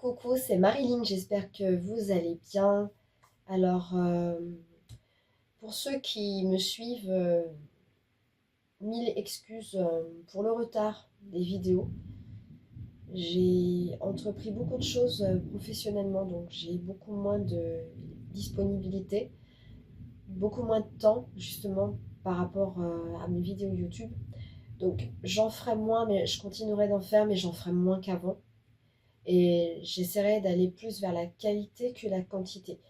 Coucou, c'est Marilyn, j'espère que vous allez bien. Alors, pour ceux qui me suivent, mille excuses pour le retard des vidéos. J'ai entrepris beaucoup de choses professionnellement, donc j'ai beaucoup moins de disponibilité, beaucoup moins de temps justement par rapport à mes vidéos YouTube. Donc j'en ferai moins, mais je continuerai d'en faire, mais j'en ferai moins qu'avant. Et j'essaierai d'aller plus vers la qualité que la quantité.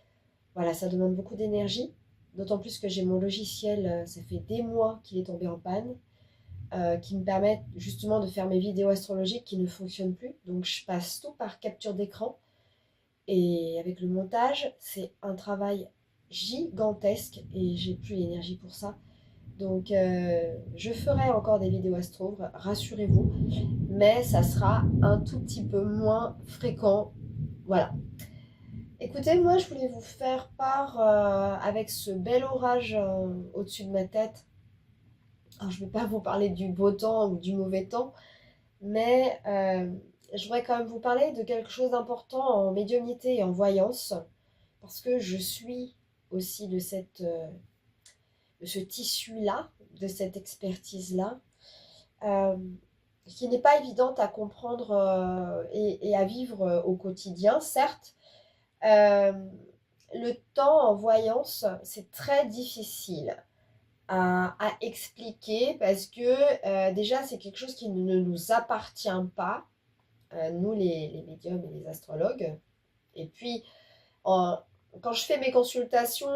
Voilà, ça demande beaucoup d'énergie, d'autant plus que j'ai mon logiciel, ça fait des mois qu'il est tombé en panne, qui me permet justement de faire mes vidéos astrologiques qui ne fonctionnent plus. Donc je passe tout par capture d'écran et avec le montage, c'est un travail gigantesque et j'ai plus l'énergie pour ça. Donc je ferai encore des vidéos astro, rassurez-vous, mais ça sera un tout petit peu moins fréquent. Voilà. Écoutez, moi je voulais vous faire part avec ce bel orage au-dessus de ma tête. Alors je ne vais pas vous parler du beau temps ou du mauvais temps, mais je voudrais quand même vous parler de quelque chose d'important en médiumnité et en voyance, parce que je suis aussi de ce tissu-là, de cette expertise-là, euh, qui n'est pas évidente à comprendre et à vivre au quotidien, certes. Euh, le temps en voyance, c'est très difficile à expliquer parce que déjà, c'est quelque chose qui ne nous appartient pas, nous les médiums et les astrologues. Et puis, en- quand je fais mes consultations,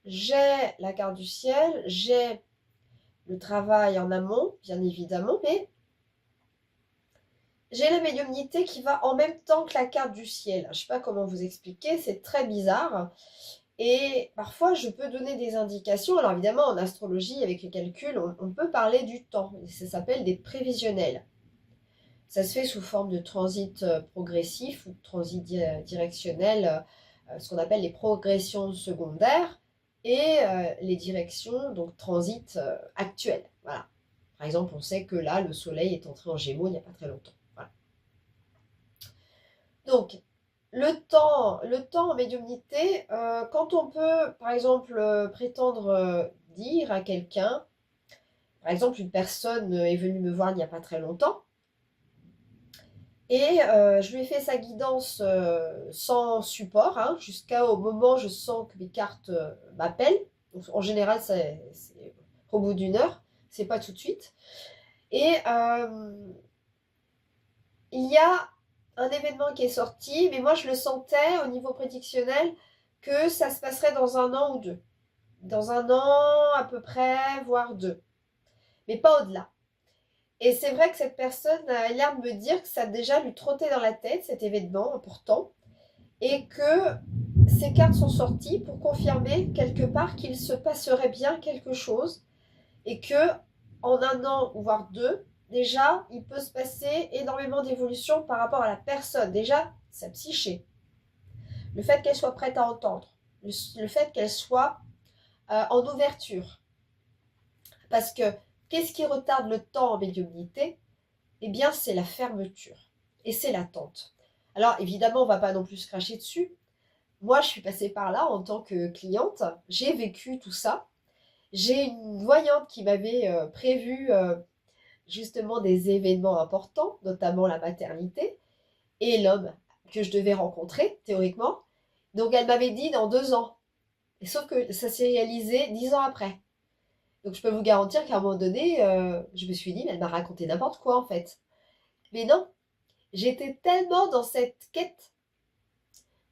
j'ai la carte du ciel, j'ai le travail en amont, bien évidemment, mais j'ai la médiumnité qui va en même temps que la carte du ciel. Je ne sais pas comment vous expliquer, c'est très bizarre. Et parfois, je peux donner des indications. Alors évidemment, en astrologie, avec les calculs, on peut parler du temps. Ça s'appelle des prévisionnels. Ça se fait sous forme de transit progressif ou de transit directionnel, ce qu'on appelle les progressions secondaires et les directions, donc transit actuelles. Voilà. Par exemple, on sait que là, le Soleil est entré en Gémeaux il n'y a pas très longtemps. Voilà. Donc, le temps en médiumnité, quand on peut, par exemple, prétendre dire à quelqu'un, par exemple, une personne est venue me voir il n'y a pas très longtemps, et je lui ai fait sa guidance sans support, hein, jusqu'au moment où je sens que mes cartes m'appellent. En général, c'est au bout d'une heure, c'est pas tout de suite. Et il y a un événement qui est sorti, mais moi je le sentais au niveau prédictionnel que ça se passerait dans un an ou deux. Dans un an à peu près, voire deux. Mais pas au-delà. Et c'est vrai que cette personne a l'air de me dire que ça a déjà lui trotté dans la tête, cet événement important, et que ces cartes sont sorties pour confirmer quelque part qu'il se passerait bien quelque chose, et que en un an ou voire deux, déjà, il peut se passer énormément d'évolutions par rapport à la personne. Déjà, sa psyché, le fait qu'elle soit prête à entendre, le fait qu'elle soit en ouverture. Parce que qu'est-ce qui retarde le temps en médiumnité? Eh bien, c'est la fermeture et c'est l'attente. Alors, évidemment, on ne va pas non plus se cracher dessus. Moi, je suis passée par là en tant que cliente. J'ai vécu tout ça. J'ai une voyante qui m'avait prévu justement des événements importants, notamment la maternité, et l'homme que je devais rencontrer, théoriquement. Donc elle m'avait dit dans 2 ans. Et sauf que ça s'est réalisé 10 ans après. Donc je peux vous garantir qu'à un moment donné, je me suis dit, mais elle m'a raconté n'importe quoi en fait. Mais non, j'étais tellement dans cette quête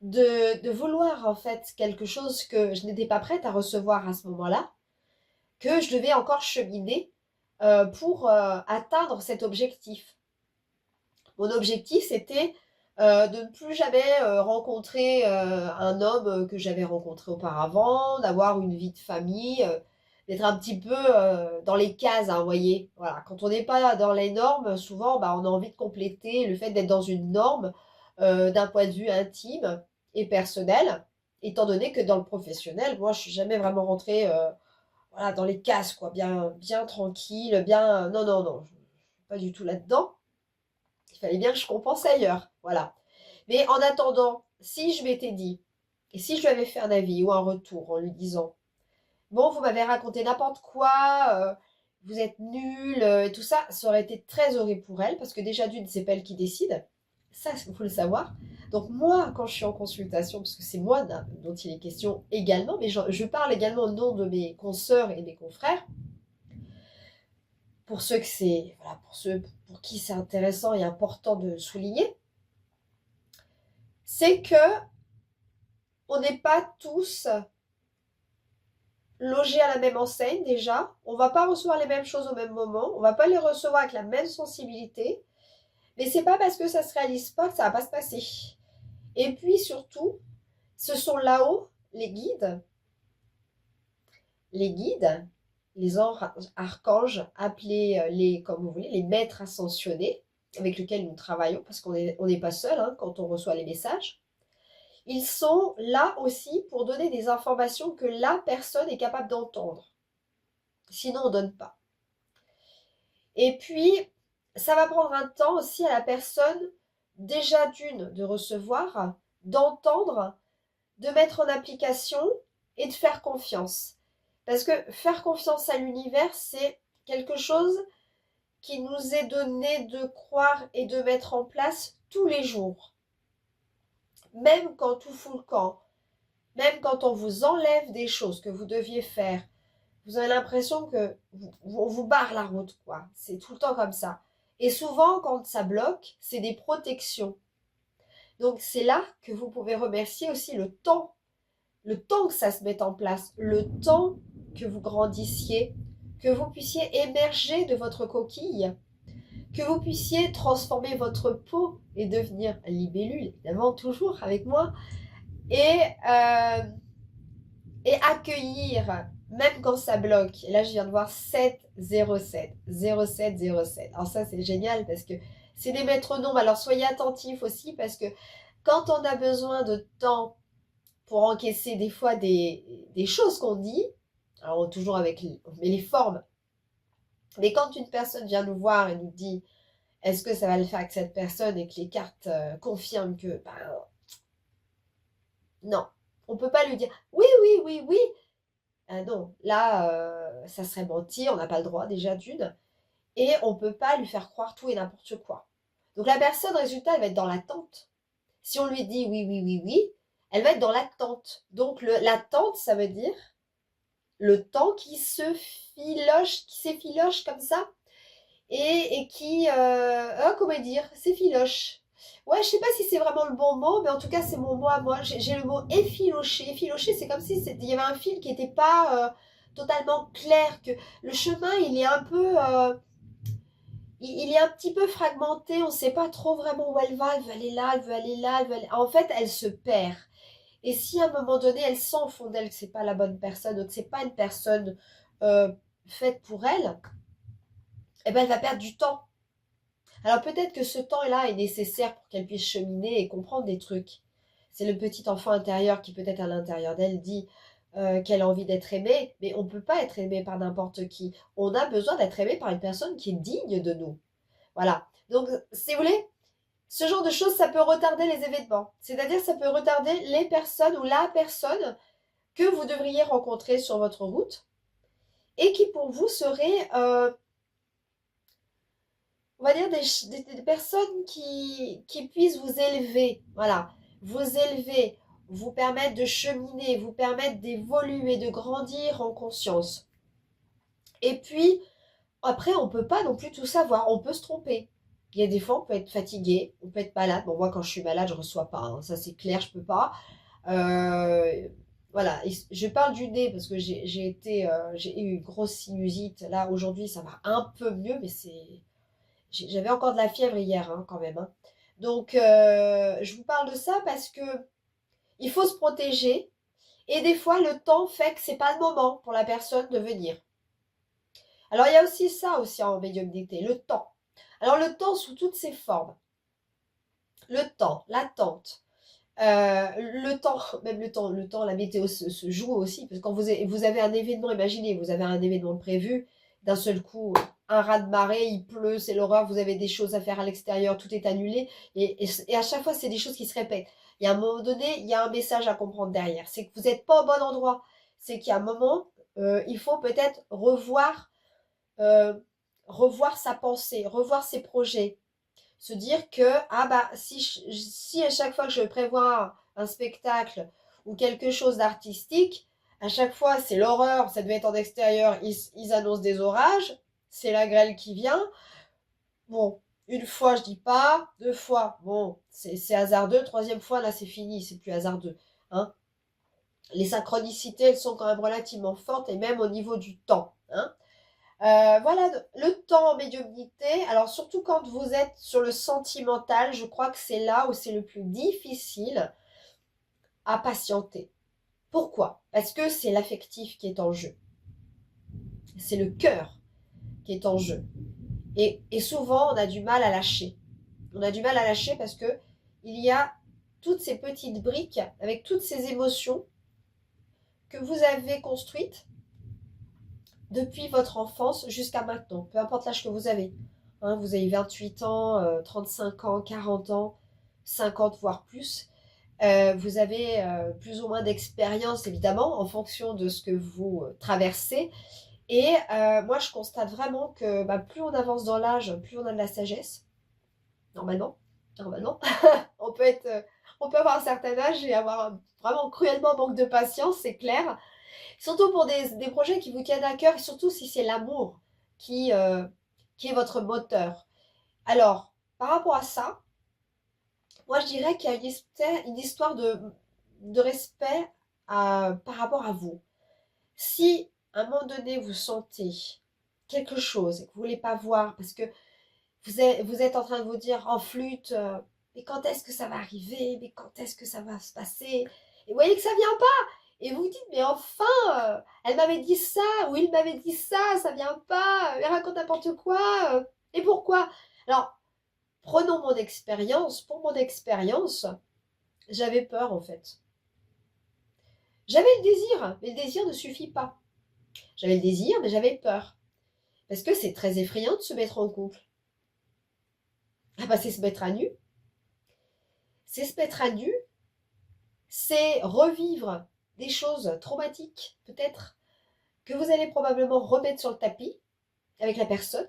de vouloir en fait quelque chose que je n'étais pas prête à recevoir à ce moment-là, que je devais encore cheminer pour atteindre cet objectif. Mon objectif, c'était de ne plus jamais rencontrer un homme que j'avais rencontré auparavant, d'avoir une vie de famille, d'être un petit peu dans les cases, hein, vous voyez. Voilà. Quand on n'est pas dans les normes, souvent, bah, on a envie de compléter le fait d'être dans une norme d'un point de vue intime et personnel, étant donné que dans le professionnel, moi, je suis jamais vraiment rentrée voilà, dans les cases, quoi, bien, bien tranquille, bien... Non, non, non, je ne suis pas du tout là-dedans. Il fallait bien que je compense ailleurs. Voilà. Mais en attendant, si je m'étais dit, et si je lui avais fait un avis ou un retour en lui disant, bon, vous m'avez raconté n'importe quoi, vous êtes nul, et tout ça, ça aurait été très horrible pour elle, parce que déjà d'une, c'est pas elle qui décide, ça, il faut le savoir. Donc moi, quand je suis en consultation, parce que c'est moi dont il est question également, mais je parle également au nom de mes consoeurs et mes confrères, pour ceux que c'est, voilà, pour ceux pour qui c'est intéressant et important de souligner, c'est que on n'est pas tous logés à la même enseigne déjà. On ne va pas recevoir les mêmes choses au même moment. On ne va pas les recevoir avec la même sensibilité. Mais c'est pas parce que ça se réalise pas que ça va pas se passer. Et puis surtout, ce sont là-haut les guides, les archanges, appelés comme vous voulez, les maîtres ascensionnés, avec lesquels nous travaillons, parce qu'on n'est pas seul hein, quand on reçoit les messages. Ils sont là aussi pour donner des informations que la personne est capable d'entendre. Sinon, on ne donne pas. Et puis, ça va prendre un temps aussi à la personne, déjà d'une, de recevoir, d'entendre, de mettre en application et de faire confiance. Parce que faire confiance à l'univers, c'est quelque chose qui nous est donné de croire et de mettre en place tous les jours. Même quand tout fout le camp, même quand on vous enlève des choses que vous deviez faire, vous avez l'impression que on vous barre la route, quoi. C'est tout le temps comme ça. Et souvent, quand ça bloque, c'est des protections. Donc, c'est là que vous pouvez remercier aussi le temps que ça se mette en place, le temps que vous grandissiez, que vous puissiez émerger de votre coquille, que vous puissiez transformer votre peau et devenir libellule, évidemment, toujours avec moi, et, euh, et accueillir, même quand ça bloque. Et là, je viens de voir 707, 0707. Alors ça, c'est génial parce que c'est des maîtres nombres. Alors soyez attentifs aussi parce que quand on a besoin de temps pour encaisser des fois des choses qu'on dit, alors toujours avec les formes, mais quand une personne vient nous voir et nous dit est-ce que ça va le faire avec cette personne et que les cartes confirment que non, on ne peut pas lui dire oui, oui, oui, oui. Non, là, ça serait mentir, on n'a pas le droit déjà d'une, et on ne peut pas lui faire croire tout et n'importe quoi. Donc la personne, résultat, elle va être dans l'attente. Si on lui dit oui, oui, oui, oui, elle va être dans l'attente. Donc l'attente, ça veut dire le temps qui s'effiloche comme ça, et qui, comment dire, s'effiloche. Ouais, je sais pas si c'est vraiment le bon mot, mais en tout cas, c'est mon mot à moi. J'ai le mot effiloché. Effiloché, c'est comme si il y avait un fil qui n'était pas totalement clair, que le chemin, il est un peu, il est un petit peu fragmenté. On ne sait pas trop vraiment où elle va. Elle veut aller là, elle veut aller là, elle veut aller... En fait, elle se perd. Et si à un moment donné, elle sent au fond d'elle que c'est pas la bonne personne, donc c'est pas une personne faite pour elle, eh ben elle va perdre du temps. Alors peut-être que ce temps-là est nécessaire pour qu'elle puisse cheminer et comprendre des trucs. C'est le petit enfant intérieur qui peut-être à l'intérieur d'elle dit qu'elle a envie d'être aimée, mais on ne peut pas être aimé par n'importe qui. On a besoin d'être aimé par une personne qui est digne de nous. Voilà. Donc, si vous voulez, ce genre de choses, ça peut retarder les événements. C'est-à-dire, ça peut retarder les personnes ou la personne que vous devriez rencontrer sur votre route et qui pour vous serait on va dire des personnes qui puissent vous élever, voilà, vous élever, vous permettre de cheminer, vous permettre d'évoluer, de grandir en conscience. Et puis, après, on ne peut pas non plus tout savoir, on peut se tromper. Il y a des fois, on peut être fatigué, on peut être malade. Bon, moi, quand je suis malade, je ne reçois pas, hein, ça c'est clair, je ne peux pas. Euh, voilà, et je parle du nez parce que j'ai eu une grosse sinusite. Là, aujourd'hui, ça va un peu mieux, mais j'avais encore de la fièvre hier, hein, quand même. Hein. Donc, je vous parle de ça parce que il faut se protéger. Et des fois, le temps fait que c'est pas le moment pour la personne de venir. Alors, il y a aussi ça aussi en médiumnité, le temps. Alors, le temps sous toutes ses formes. Le temps, l'attente, le temps, même le temps, la météo se joue aussi. Parce que quand vous avez un événement, imaginez, vous avez un événement prévu, d'un seul coup, un raz-de-marée, il pleut, c'est l'horreur, vous avez des choses à faire à l'extérieur, tout est annulé. Et à chaque fois, c'est des choses qui se répètent. Et à un moment donné, il y a un message à comprendre derrière. C'est que vous n'êtes pas au bon endroit. C'est qu'il y a un moment, il faut peut-être euh, revoir sa pensée, revoir ses projets. Se dire que, ah bah, si à chaque fois que je prévois un spectacle ou quelque chose d'artistique, à chaque fois c'est l'horreur, ça devait être en extérieur, ils annoncent des orages, c'est la grêle qui vient. Bon, une fois je dis pas, deux fois, bon, c'est hasardeux, troisième fois là c'est fini, c'est plus hasardeux. Hein. Les synchronicités, elles sont quand même relativement fortes et même au niveau du temps. Hein. Voilà, le temps en médiumnité. Alors, surtout quand vous êtes sur le sentimental, je crois que c'est là où c'est le plus difficile à patienter. Pourquoi? Parce que c'est l'affectif qui est en jeu. C'est le cœur qui est en jeu. Et souvent, on a du mal à lâcher. On a du mal à lâcher parce que il y a toutes ces petites briques avec toutes ces émotions que vous avez construites depuis votre enfance jusqu'à maintenant, peu importe l'âge que vous avez. Hein, vous avez 28 ans, 35 ans, 40 ans, 50 voire plus. Vous avez plus ou moins d'expérience évidemment en fonction de ce que vous traversez. Et moi je constate vraiment que bah, plus on avance dans l'âge, plus on a de la sagesse. Normalement, normalement. on peut être, on peut avoir un certain âge et avoir vraiment cruellement manque de patience, c'est clair. Surtout pour des projets qui vous tiennent à cœur et surtout si c'est l'amour qui est votre moteur. Alors, par rapport à ça, moi je dirais qu'il y a une histoire de respect par rapport à vous. Si à un moment donné vous sentez quelque chose et que vous ne voulez pas voir parce que vous êtes en train de vous dire en flûte, mais quand est-ce que ça va arriver? Mais quand est-ce que ça va se passer? Et vous voyez que ça vient pas. Et vous vous dites, mais enfin, elle m'avait dit ça, ou il m'avait dit ça vient pas, elle raconte n'importe quoi. Et pourquoi? Alors, prenons mon expérience. Pour mon expérience, j'avais peur en fait. J'avais le désir, mais le désir ne suffit pas. J'avais le désir, mais j'avais peur. Parce que c'est très effrayant de se mettre en couple. Ah bah c'est se mettre à nu. C'est se mettre à nu, c'est revivre des choses traumatiques, peut-être, que vous allez probablement remettre sur le tapis avec la personne.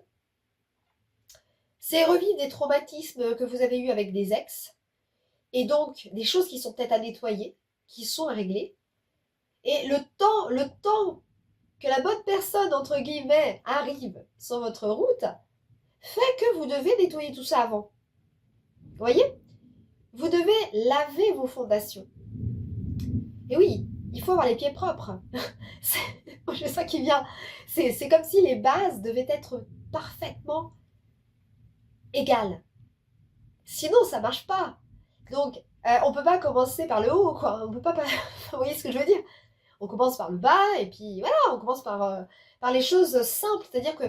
C'est revivre des traumatismes que vous avez eus avec des ex, et donc des choses qui sont peut-être à nettoyer, qui sont à régler. Et le temps que la bonne personne, entre guillemets, arrive sur votre route, fait que vous devez nettoyer tout ça avant. Vous voyez? Vous devez laver vos fondations. Et oui, il faut avoir les pieds propres. C'est ça qui vient. C'est comme si les bases devaient être parfaitement égales. Sinon, ça marche pas. Donc, on peut pas commencer par le haut, quoi. On peut pas... Vous voyez ce que je veux dire? On commence par le bas, et puis voilà, on commence par les choses simples. C'est-à-dire que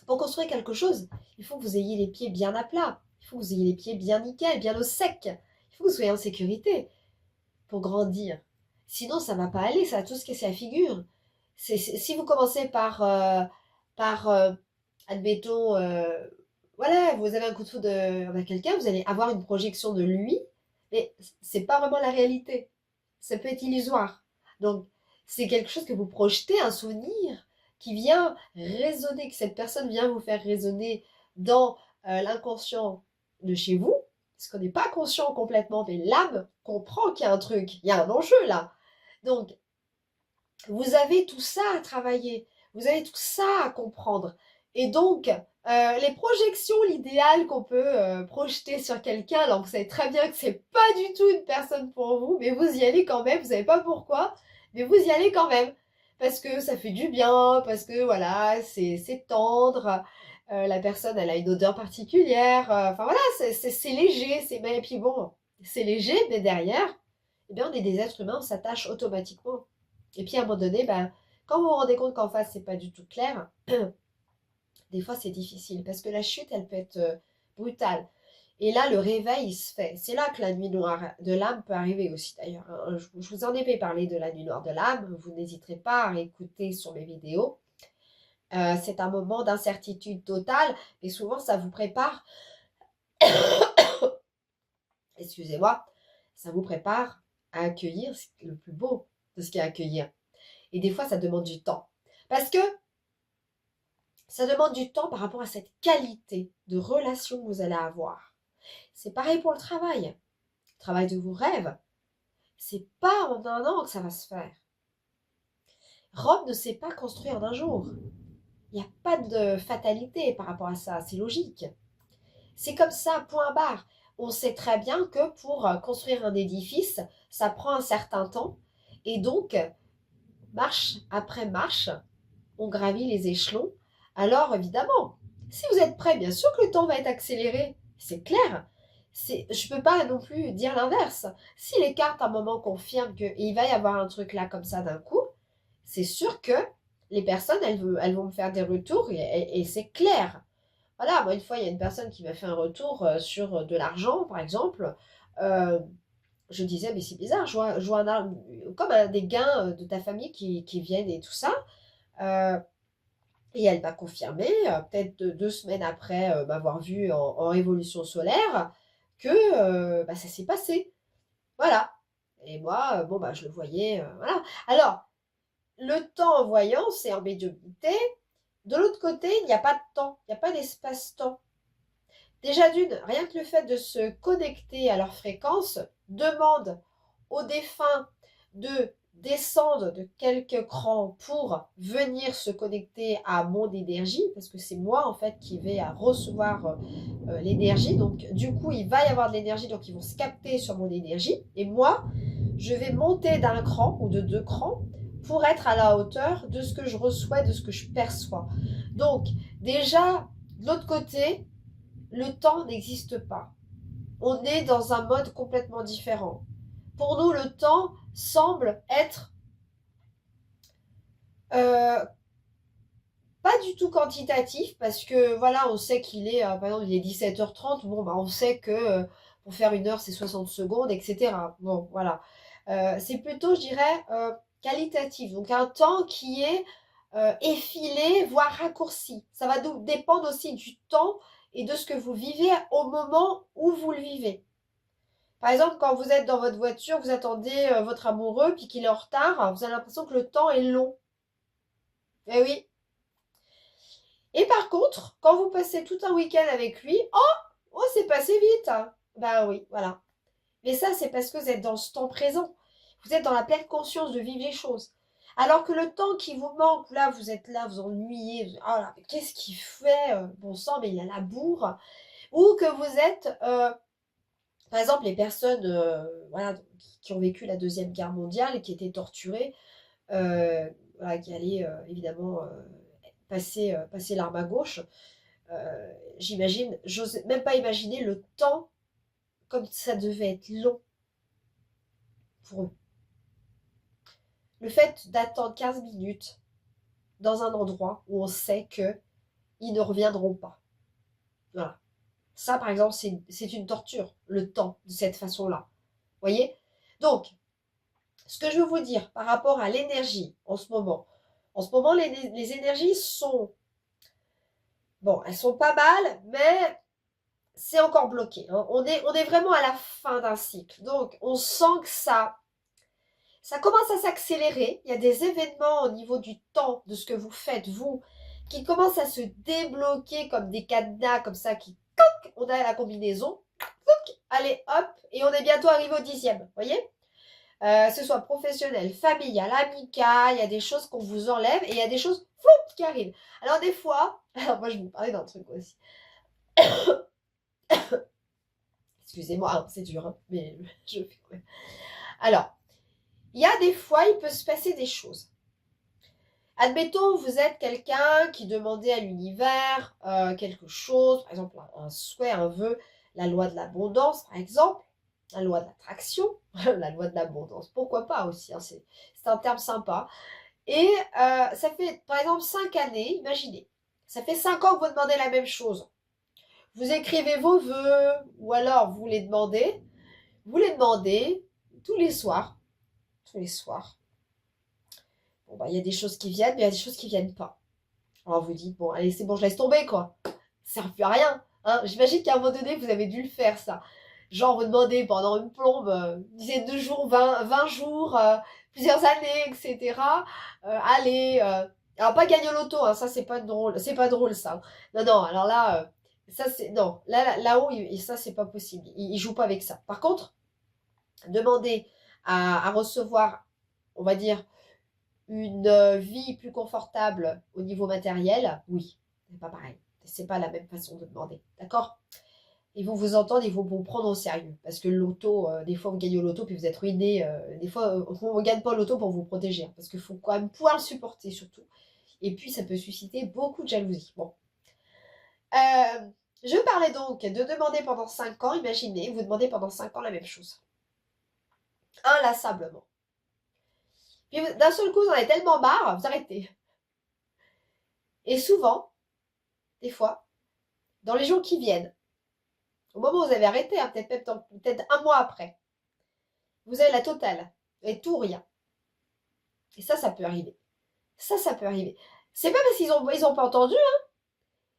pour construire quelque chose, il faut que vous ayez les pieds bien à plat. Il faut que vous ayez les pieds bien nickel, bien au sec. Il faut que vous soyez en sécurité pour grandir. Sinon, ça va pas aller, ça va tout se casser la figure. Si vous commencez par admettons, voilà, vous avez un coup de foudre avec quelqu'un, vous allez avoir une projection de lui, mais c'est pas vraiment la réalité. Ça peut être illusoire. Donc, c'est quelque chose que vous projetez, un souvenir qui vient résonner, que cette personne vient vous faire résonner dans l'inconscient de chez vous, parce qu'on n'est pas conscient complètement, mais l'âme comprend qu'il y a un truc, il y a un enjeu là. Donc, vous avez tout ça à travailler, vous avez tout ça à comprendre. Et donc, les projections, l'idéal qu'on peut projeter sur quelqu'un, alors vous savez très bien que c'est pas du tout une personne pour vous, mais vous y allez quand même, vous savez pas pourquoi, mais vous y allez quand même. Parce que ça fait du bien, parce que voilà, c'est tendre, la personne elle a une odeur particulière, enfin voilà, c'est léger, et puis bon, c'est léger, mais derrière, eh bien on est des êtres humains, on s'attache automatiquement. Et puis à un moment donné, ben, quand vous vous rendez compte qu'en face c'est pas du tout clair, des fois c'est difficile parce que la chute elle peut être brutale. Et là le réveil il se fait. C'est là que la nuit noire de l'âme peut arriver aussi d'ailleurs. Hein. Je vous en ai parlé de la nuit noire de l'âme, vous n'hésiterez pas à réécouter sur mes vidéos. C'est un moment d'incertitude totale, mais souvent ça vous prépare, excusez-moi, ça vous prépare à accueillir le plus beau de ce qu'il y a à accueillir. Et des fois, ça demande du temps. Parce que ça demande du temps par rapport à cette qualité de relation que vous allez avoir. C'est pareil pour le travail. Le travail de vos rêves. C'est pas en un an que ça va se faire. Rome ne s'est pas construit en un jour. Il n'y a pas de fatalité par rapport à ça. C'est logique. C'est comme ça, point barre. On sait très bien que pour construire un édifice, ça prend un certain temps. Et donc, marche après marche, on gravit les échelons. Alors, évidemment, si vous êtes prêt, bien sûr que le temps va être accéléré. C'est clair. Je ne peux pas non plus dire l'inverse. Si les cartes à un moment confirment qu'il va y avoir un truc là comme ça d'un coup, c'est sûr que les personnes, elles vont me faire des retours et c'est clair. Voilà, moi, une fois, il y a une personne qui m'a fait un retour sur de l'argent, par exemple. Euh, je disais, mais c'est bizarre, je vois comme des gains de ta famille qui viennent et tout ça. Euh, et elle m'a confirmé, peut-être 2 semaines après m'avoir vu en révolution solaire, que bah, ça s'est passé. Voilà. Et moi, bon, bah, je le voyais. Voilà. Alors, le temps en voyance et en médiumnité, de l'autre côté, il n'y a pas de temps, il n'y a pas d'espace-temps. Déjà d'une, rien que le fait de se connecter à leur fréquence demande aux défunts de descendre de quelques crans pour venir se connecter à mon énergie, parce que c'est moi en fait qui vais à recevoir l'énergie. Donc du coup, il va y avoir de l'énergie, donc ils vont se capter sur mon énergie. Et moi, je vais monter d'un cran ou de 2 crans pour être à la hauteur de ce que je reçois, de ce que je perçois. Donc déjà, de l'autre côté, le temps n'existe pas. On est dans un mode complètement différent. Pour nous, le temps semble être euh, pas du tout quantitatif parce que voilà, on sait qu'il est, par exemple, il est 17h30. Bon, bah, on sait que pour faire 1 heure, c'est 60 secondes, etc. Bon, voilà. C'est plutôt, je dirais, qualitatif. Donc, un temps qui est effilé, voire raccourci. Ça va donc dépendre aussi du temps et de ce que vous vivez au moment où vous le vivez. Par exemple, quand vous êtes dans votre voiture, vous attendez votre amoureux, puis qu'il est en retard, vous avez l'impression que le temps est long. Eh oui. Et par contre, quand vous passez tout un week-end avec lui, oh, c'est passé vite. Ben oui, voilà. Mais ça, c'est parce que vous êtes dans ce temps présent. Vous êtes dans la pleine conscience de vivre les choses. Alors que le temps qui vous manque, là, vous êtes là, vous ennuyez, oh là, mais qu'est-ce qu'il fait bon sang, mais il a la bourre. Ou que vous êtes, par exemple, les personnes voilà, qui ont vécu la Deuxième Guerre mondiale et qui étaient torturées, voilà, qui allaient évidemment passer l'arme à gauche, j'imagine, j'ose même pas imaginer le temps comme ça devait être long pour eux. Le fait d'attendre 15 minutes dans un endroit où on sait qu'ils ne reviendront pas. Voilà. Ça, par exemple, c'est une torture, le temps, de cette façon-là. Vous voyez? Donc, ce que je veux vous dire par rapport à l'énergie en ce moment, les énergies sont, bon, elles sont pas mal, mais c'est encore bloqué. Hein. On est vraiment à la fin d'un cycle. Donc, on sent que ça commence à s'accélérer. Il y a des événements au niveau du temps, de ce que vous faites, vous, qui commencent à se débloquer comme des cadenas, comme ça, on a la combinaison. Allez, hop, et on est bientôt arrivé au 10e. Vous voyez ce soit professionnel, familial, amical, il y a des choses qu'on vous enlève et il y a des choses qui arrivent. Alors des fois, alors moi je vais vous parler d'un truc aussi. Excusez-moi, hein, c'est dur, hein, mais je fais quand même. Alors, il y a des fois, il peut se passer des choses. Admettons, vous êtes quelqu'un qui demandait à l'univers quelque chose, par exemple un souhait, un vœu, la loi de l'abondance, par exemple, la loi de l'attraction, la loi de l'abondance, pourquoi pas aussi, hein, c'est un terme sympa. Et ça fait, par exemple, 5 années, imaginez, ça fait 5 ans que vous demandez la même chose. Vous écrivez vos vœux, ou alors vous les demandez tous les soirs. Tous les soirs. Bon, bah, il y a des choses qui viennent, mais il y a des choses qui ne viennent pas. Alors vous dites, bon, allez, c'est bon, je laisse tomber, quoi. Ça sert plus à rien. Hein. J'imagine qu'à un moment donné, vous avez dû le faire, ça. Genre, vous demandez pendant une plombe, une dizaine de jours, 20 jours, plusieurs années, etc. Allez, alors pas gagner au loto, hein, ça c'est pas drôle, ça. Non, non, alors là, ça c'est, non, là-haut, ça c'est pas possible. Ils jouent pas avec ça. Par contre, demander à recevoir, on va dire, une vie plus confortable au niveau matériel, oui, c'est pas pareil. C'est pas la même façon de demander, d'accord? Ils vont vous entendre, ils vont vous prendre au sérieux. Parce que le loto, des fois vous gagnez au loto puis vous êtes ruiné. Des fois, on ne gagne pas au loto pour vous protéger. Hein, parce qu'il faut quand même pouvoir le supporter surtout. Et puis ça peut susciter beaucoup de jalousie. Bon. Je parlais donc de demander pendant 5 ans. Imaginez, vous demandez pendant 5 ans la même chose. Inlassablement. Puis d'un seul coup, vous en avez tellement marre, vous arrêtez. Et souvent, des fois, dans les jours qui viennent, au moment où vous avez arrêté, hein, peut-être un mois après, vous avez la totale. Et tout ou rien. Et ça peut arriver. Ça peut arriver. C'est pas parce qu'ils ont pas entendu, hein.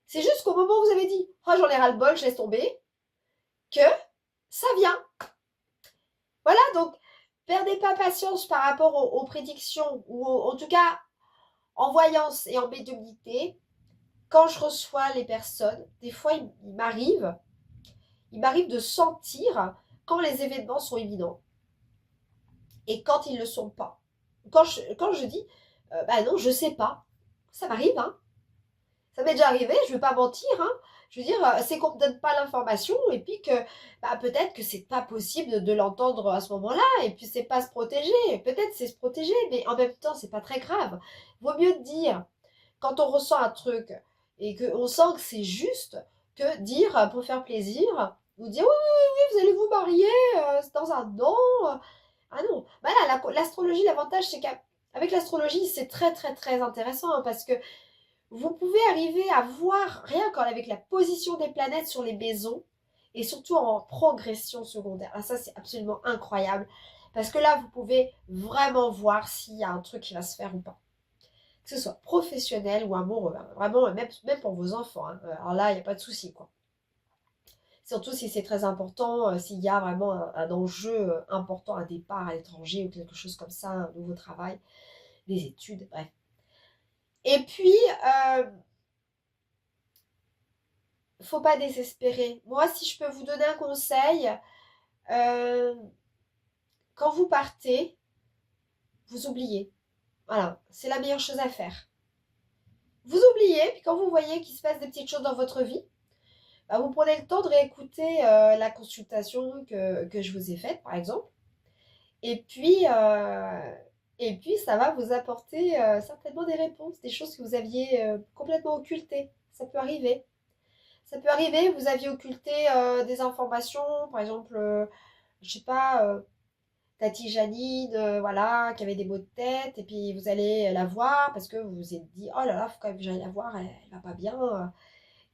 C'est juste qu'au moment où vous avez dit « Oh, j'en ai ras-le-bol, je laisse tomber », que ça vient. Voilà, donc, perdez pas patience par rapport aux prédictions, ou en tout cas, en voyance et en médiumnité. Quand je reçois les personnes, des fois, il m'arrive de sentir quand les événements sont imminents et quand ils ne le sont pas. Quand je dis bah non, je sais pas. Ça m'arrive, hein. Ça m'est déjà arrivé, je ne veux pas mentir, hein. Je veux dire, c'est qu'on ne me donne pas l'information et puis que bah, peut-être que c'est pas possible de l'entendre à ce moment-là et puis c'est pas se protéger. Peut-être c'est se protéger, mais en même temps, c'est pas très grave. Vaut mieux dire, quand on ressent un truc et qu'on sent que c'est juste, que dire pour faire plaisir, ou dire oui, oui, oui, vous allez vous marier dans un an. Ah non, bah là, l'astrologie, l'avantage, c'est qu'avec l'astrologie, c'est très, très, très intéressant hein, parce que vous pouvez arriver à voir, rien qu'avec la position des planètes sur les maisons, et surtout en progression secondaire. Ah, ça, c'est absolument incroyable. Parce que là, vous pouvez vraiment voir s'il y a un truc qui va se faire ou pas. Que ce soit professionnel ou amoureux. Hein. Vraiment, même pour vos enfants. Hein. Alors là, il n'y a pas de souci, quoi. Surtout si c'est très important, s'il y a vraiment un enjeu important, un départ à l'étranger ou quelque chose comme ça, un nouveau travail, des études, bref. Et puis, faut pas désespérer. Moi, si je peux vous donner un conseil, euh, quand vous partez, vous oubliez. Voilà, c'est la meilleure chose à faire. Vous oubliez, puis quand vous voyez qu'il se passe des petites choses dans votre vie, bah, vous prenez le temps de réécouter la consultation que je vous ai faite, par exemple. Et puis, ça va vous apporter certainement des réponses, des choses que vous aviez complètement occultées. Ça peut arriver. Ça peut arriver, vous aviez occulté des informations, par exemple, je sais pas, Tati Janine, voilà, qui avait des maux de tête, et puis vous allez la voir parce que vous vous êtes dit, oh là là, faut quand même que j'aille la voir, elle va pas bien.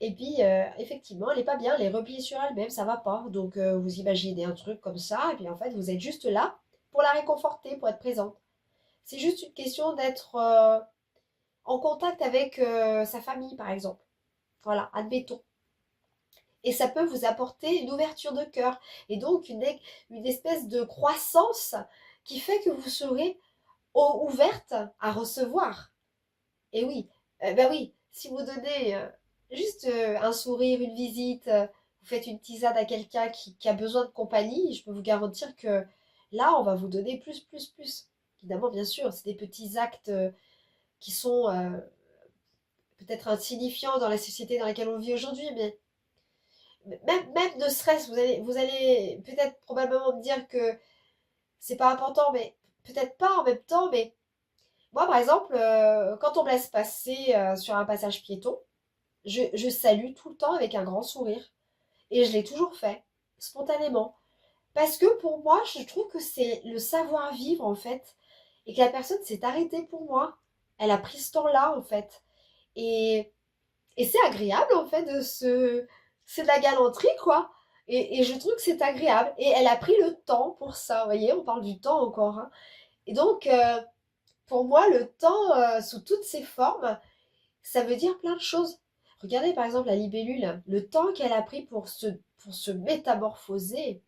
Et puis, effectivement, elle est pas bien, elle est repliée sur elle-même, ça va pas. Donc, vous imaginez un truc comme ça, et puis en fait, vous êtes juste là pour la réconforter, pour être présente. C'est juste une question d'être en contact avec sa famille, par exemple. Voilà, admettons. Et ça peut vous apporter une ouverture de cœur et donc une espèce de croissance qui fait que vous serez ouverte à recevoir. Et oui, ben oui, si vous donnez juste un sourire, une visite, vous faites une tisane à quelqu'un qui a besoin de compagnie, je peux vous garantir que là, on va vous donner plus, plus, plus. Évidemment, bien sûr, c'est des petits actes qui sont peut-être insignifiants dans la société dans laquelle on vit aujourd'hui, mais même de stress, vous allez peut-être probablement me dire que c'est pas important, mais peut-être pas en même temps. Mais moi, par exemple, quand on me laisse passer sur un passage piéton, je salue tout le temps avec un grand sourire. Et je l'ai toujours fait, spontanément. Parce que pour moi, je trouve que c'est le savoir-vivre, en fait. Et que la personne s'est arrêtée pour moi. Elle a pris ce temps-là, en fait. Et c'est agréable, en fait, c'est de la galanterie, quoi. Et je trouve que c'est agréable. Et elle a pris le temps pour ça, vous voyez, on parle du temps encore. Hein. Et donc, pour moi, le temps, sous toutes ses formes, ça veut dire plein de choses. Regardez par exemple la libellule, le temps qu'elle a pris pour se métamorphoser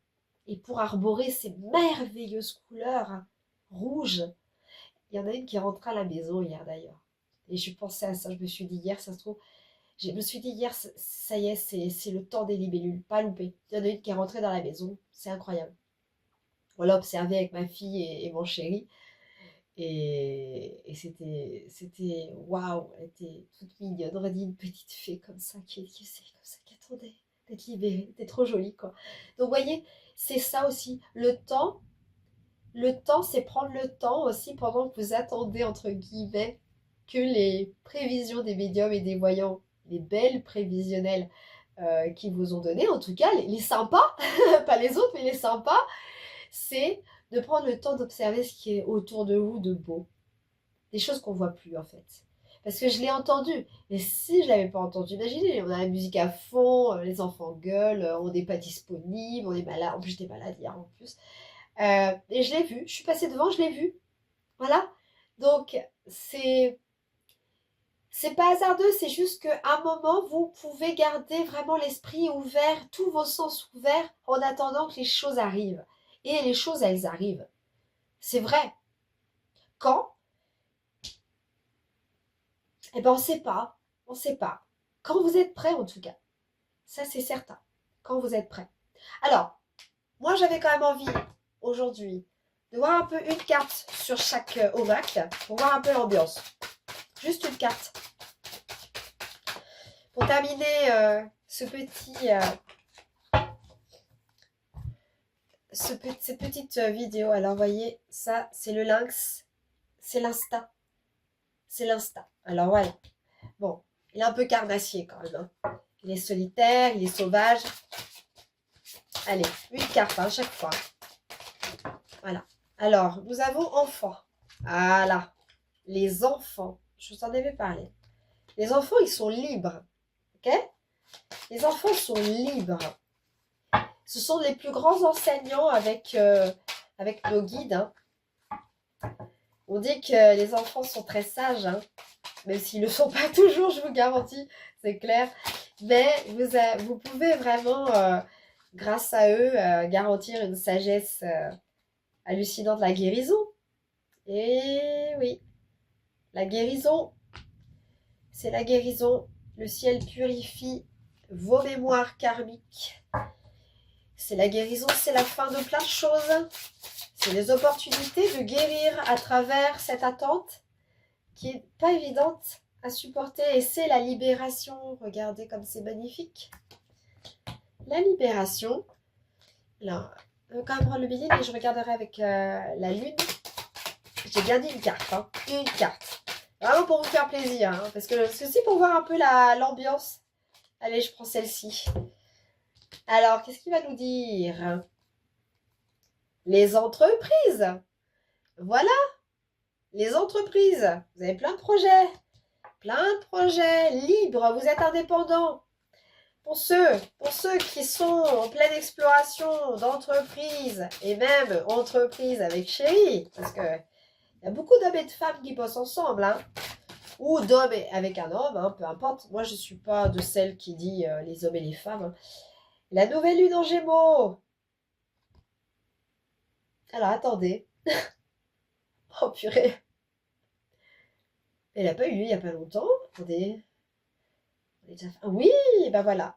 et pour arborer ces merveilleuses couleurs rouges. Il y en a une qui rentra à la maison hier d'ailleurs. Et je pensais à ça, je me suis dit hier, ça se trouve, je me suis dit hier, ça y est, c'est le temps des libellules, pas loupé. Il y en a une qui est rentrée dans la maison, c'est incroyable. On l'a observé avec ma fille et mon chéri. Et c'était waouh, elle était toute mignonne. On aurait dit une petite fée comme ça, qui attendait d'être libérée. Elle était trop jolie, quoi. Donc, vous voyez, c'est ça aussi. Le temps, c'est prendre le temps aussi pendant que vous attendez, entre guillemets, que les prévisions des médiums et des voyants, les belles prévisionnelles qui vous ont donné, en tout cas, les sympas, pas les autres, mais les sympas, c'est de prendre le temps d'observer ce qui est autour de vous de beau. Des choses qu'on voit plus en fait. Parce que je l'ai entendu. Et si je l'avais pas entendu, imaginez, on a la musique à fond, les enfants gueulent, on n'est pas disponible, on est malade. En plus, j'étais malade hier en plus. Et je l'ai vu, je suis passée devant, je l'ai vu. Voilà. Donc, c'est pas hasardeux, c'est juste qu'à un moment, vous pouvez garder vraiment l'esprit ouvert, tous vos sens ouverts, en attendant que les choses arrivent. Et les choses, elles arrivent. C'est vrai. Quand? Eh ben, on ne sait pas. On ne sait pas. Quand vous êtes prêt, en tout cas. Ça, c'est certain. Quand vous êtes prêt. Alors, moi, j'avais quand même envie, aujourd'hui, de voir un peu une carte sur chaque oracle, pour voir un peu l'ambiance. Juste une carte. Pour terminer cette petite vidéo. Alors, vous voyez, ça, c'est le lynx. C'est l'insta. C'est l'insta. Alors, voilà. Bon, il est un peu carnassier quand même. Hein. Il est solitaire, il est sauvage. Allez, une carte à chaque fois. Voilà. Alors, nous avons enfants. Voilà. Les enfants. Je vous en avais parlé. Les enfants, ils sont libres. Ok? Les enfants sont libres. Ce sont les plus grands enseignants avec nos guides. Hein. On dit que les enfants sont très sages. Hein. Même s'ils ne le sont pas toujours, je vous garantis. C'est clair. Mais vous pouvez vraiment, grâce à eux, garantir une sagesse hallucinante. La guérison. Et oui, la guérison, c'est la guérison. Le ciel purifie vos mémoires karmiques. C'est la guérison, c'est la fin de plein de choses. C'est les opportunités de guérir à travers cette attente qui n'est pas évidente à supporter. Et c'est la libération. Regardez comme c'est magnifique. La libération. Alors, je vais quand même prendre le billet, mais je regarderai avec la lune. J'ai bien dit une carte. Hein. Une carte. Vraiment pour vous faire plaisir. Hein, parce que c'est aussi pour voir un peu l'ambiance. Allez, je prends celle-ci. Alors, qu'est-ce qu'il va nous dire? Les entreprises. Voilà. Les entreprises. Vous avez plein de projets. Plein de projets libres. Vous êtes indépendants. Pour ceux qui sont en pleine exploration d'entreprise et même entreprise avec chéri, parce que il y a beaucoup d'hommes et de femmes qui bossent ensemble, hein, ou d'hommes avec un homme, hein, peu importe. Moi, je ne suis pas de celle qui dit les hommes et les femmes. Hein. La nouvelle lune en Gémeaux. Alors, attendez. Oh, purée. Elle n'a pas eu lieu il n'y a pas longtemps. Attendez. Oui, ben voilà.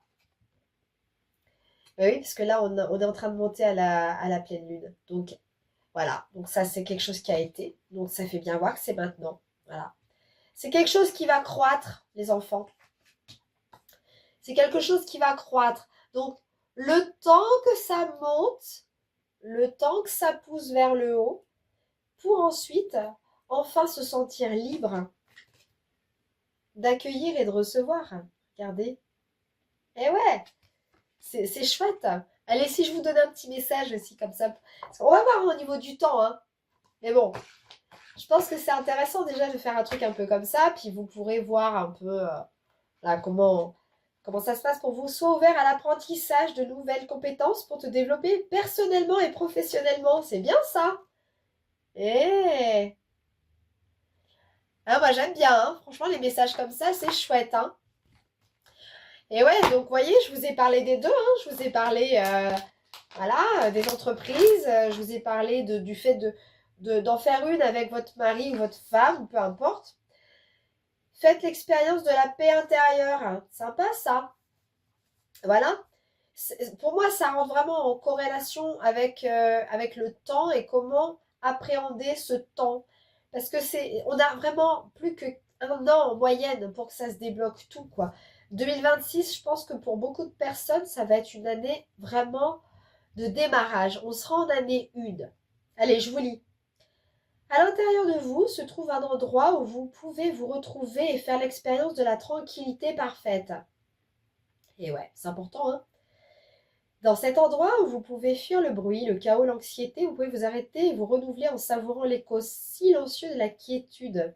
Ben oui, parce que là, on est en train de monter à la pleine lune. Donc, voilà. Donc, ça, c'est quelque chose qui a été. Donc, ça fait bien voir que c'est maintenant. Voilà. C'est quelque chose qui va croître, les enfants. C'est quelque chose qui va croître. Donc, le temps que ça monte, le temps que ça pousse vers le haut, pour ensuite, enfin se sentir libre d'accueillir et de recevoir. Regardez. Eh ouais, c'est chouette. Allez, si je vous donne un petit message aussi comme ça. On va voir au niveau du temps. Hein. Mais bon, je pense que c'est intéressant déjà de faire un truc un peu comme ça. Puis vous pourrez voir un peu là, comment ça se passe pour vous. Sois ouvert à l'apprentissage de nouvelles compétences pour te développer personnellement et professionnellement. C'est bien ça. Et Ah, moi j'aime bien, hein. Franchement les messages comme ça c'est chouette, hein. Et ouais, donc vous voyez, je vous ai parlé des deux, hein. Je vous ai parlé voilà, des entreprises, je vous ai parlé du fait d'en faire une avec votre mari ou votre femme, peu importe. Faites l'expérience de la paix intérieure, hein. Sympa ça. Voilà. Pour moi, ça rentre vraiment en corrélation avec le temps et comment appréhender ce temps. Parce que on a vraiment plus qu'un an en moyenne pour que ça se débloque tout, quoi. 2026, je pense que pour beaucoup de personnes, ça va être une année vraiment de démarrage. On sera en année 1. Allez, je vous lis. À l'intérieur de vous se trouve un endroit où vous pouvez vous retrouver et faire l'expérience de la tranquillité parfaite. Et ouais, c'est important, hein. Dans cet endroit où vous pouvez fuir le bruit, le chaos, l'anxiété, vous pouvez vous arrêter et vous renouveler en savourant l'écho silencieux de la quiétude.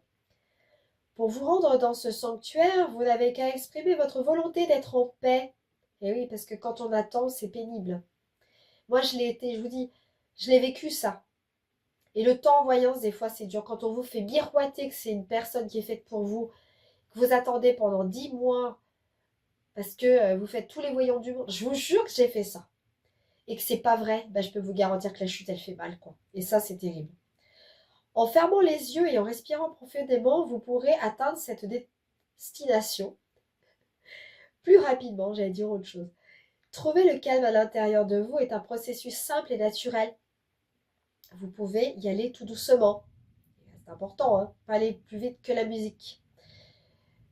Pour vous rendre dans ce sanctuaire, vous n'avez qu'à exprimer votre volonté d'être en paix. Et oui, parce que quand on attend, c'est pénible. Moi, je l'ai été, je vous dis, je l'ai vécu ça. Et le temps en voyance, des fois, c'est dur. Quand on vous fait miroiter que c'est une personne qui est faite pour vous, que vous attendez pendant 10 mois, parce que vous faites tous les voyants du monde. Je vous jure que j'ai fait ça. Et que c'est pas vrai, je peux vous garantir que la chute, elle fait mal, quoi. Et ça, c'est terrible. En fermant les yeux et en respirant profondément, vous pourrez atteindre cette destination plus rapidement, j'allais dire autre chose. Trouver le calme à l'intérieur de vous est un processus simple et naturel. Vous pouvez y aller tout doucement. C'est important, hein, pas aller plus vite que la musique.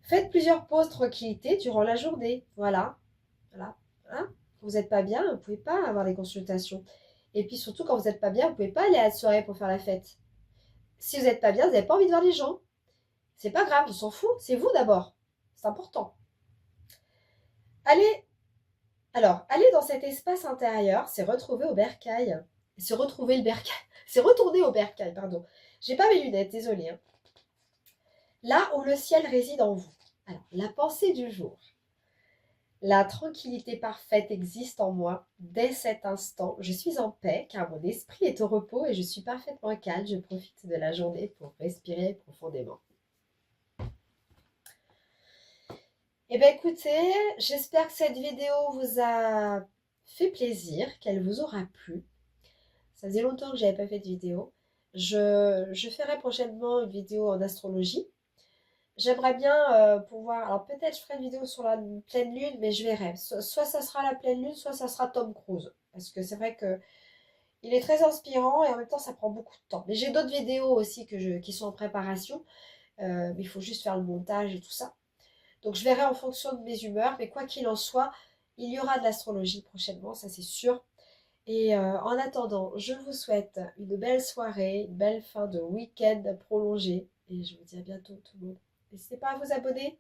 Faites plusieurs pauses tranquillité durant la journée. Voilà. Voilà. Hein, quand vous n'êtes pas bien, vous ne pouvez pas avoir des consultations. Et puis surtout, quand vous n'êtes pas bien, vous ne pouvez pas aller à la soirée pour faire la fête. Si vous n'êtes pas bien, vous n'avez pas envie de voir les gens. C'est pas grave, on s'en fout. C'est vous d'abord. C'est important. Allez, aller dans cet espace intérieur, c'est retrouver au bercail. C'est retrouver le bercail. C'est retourner au bercail, pardon. J'ai pas mes lunettes, désolée, hein. Là où le ciel réside en vous. Alors, la pensée du jour. La tranquillité parfaite existe en moi. Dès cet instant, je suis en paix car mon esprit est au repos et je suis parfaitement calme. Je profite de la journée pour respirer profondément. Eh bien écoutez, j'espère que cette vidéo vous a fait plaisir, qu'elle vous aura plu. Ça faisait longtemps que je n'avais pas fait de vidéo. Je ferai prochainement une vidéo en astrologie. J'aimerais bien pouvoir... Alors peut-être je ferai une vidéo sur la pleine lune, mais je verrai. Soit ça sera la pleine lune, soit ça sera Tom Cruise. Parce que c'est vrai que il est très inspirant et en même temps ça prend beaucoup de temps. Mais j'ai d'autres vidéos aussi qui sont en préparation. Mais il faut juste faire le montage et tout ça. Donc je verrai en fonction de mes humeurs. Mais quoi qu'il en soit, il y aura de l'astrologie prochainement, ça c'est sûr. Et en attendant, je vous souhaite une belle soirée, une belle fin de week-end prolongée. Et je vous dis à bientôt tout le monde. N'hésitez pas à vous abonner.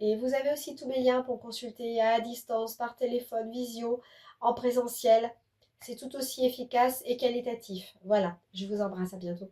Et vous avez aussi tous mes liens pour consulter à distance, par téléphone, visio, en présentiel. C'est tout aussi efficace et qualitatif. Voilà, je vous embrasse, à bientôt.